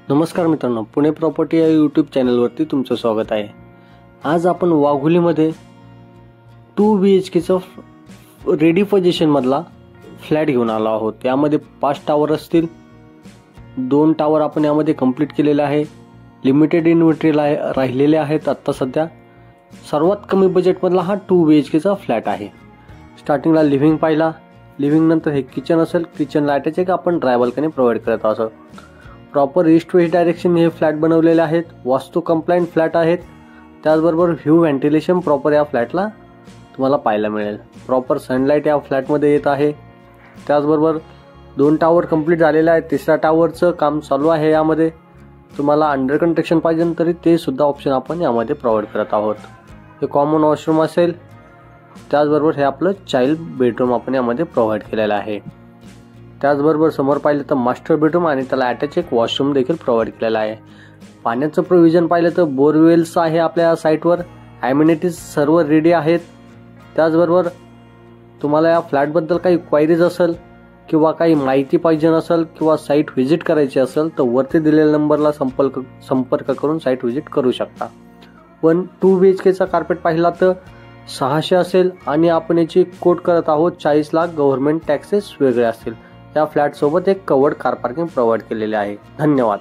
नमस्कार मित्रांनो, पुणे प्रॉपर्टी या यूट्यूब चॅनलवरती तुमचं स्वागत आहे। आज आपण वाघोलीमध्ये 2 BHKचा रेडी पोझिशनमधला फ्लॅट घेऊन आलो आहोत। यामध्ये 5 टावर असतील, 2 टावर आपण यामध्ये कंप्लीट केलेले आहे। लिमिटेड इन्व्हेंटरी राहिलेले आहेत। आता सध्या सर्वात कमी बजेटमधला हा 2 BHKचा फ्लॅट आहे। स्टार्टिंगला लिव्हिंग पाहिला, लिव्हिंग नंतर हे किचन असेल, किचनला अटॅच एक आपण ड्राय बाल्कनी प्रोव्हाइड करत आहोत। प्रॉपर ईस्ट वेस्ट डायरेक्शन हे फ्लॅट बनवलेले आहेत। वास्तू कंप्लायंट फ्लॅट आहेत। त्याचबरोबर व्ह्यू व्हेंटिलेशन प्रॉपर या फ्लॅटला तुम्हाला पाहायला मिळेल। प्रॉपर सनलाईट या फ्लॅटमध्ये येत आहे। त्याचबरोबर 2 टावर कंप्लीट झालेले आहेत। तिसऱ्या टावरचं काम चालू आहे। यामध्ये तुम्हाला अंडर कंस्ट्रक्शन पाहिजे तरी ते सुद्धा ऑप्शन आपण यामध्ये प्रोव्हाइड करत आहोत। हे कॉमन वॉशरूम असेल, त्याचबरोबर हे आपलं चाइल्ड बेडरूम आपण यामध्ये प्रोव्हाइड केलेलं आहे। त्याचबरोबर समोर पाहिलं तर मास्टर बेडरूम आणि त्याला अटॅच एक वॉशरूम देखील प्रोव्हाइड केलेला आहे। पाण्याचं प्रोव्हिजन पाहिलं तर बोरवेल्स आहे आपल्या साईटवर। ॲम्युनिटीज सर्व रेडी आहेत। त्याचबरोबर तुम्हाला या फ्लॅटबद्दल काही क्वायरीज असेल किंवा काही माहिती पाहिजे असेल किंवा साईट व्हिजिट करायची असेल तर वरती दिलेल्या नंबरला संपर्क करून साईट व्हिजिट करू शकता। पण 2 BHKचा कार्पेट पाहिला तर 600 असेल आणि आपण याची कोट करत आहोत 40 लाख। गव्हर्नमेंट टॅक्सेस वेगळे असतील। या फ्लॅट सोबत एक कवर्ड कार पार्किंग प्रोव्हाइड केलेले आहे। धन्यवाद।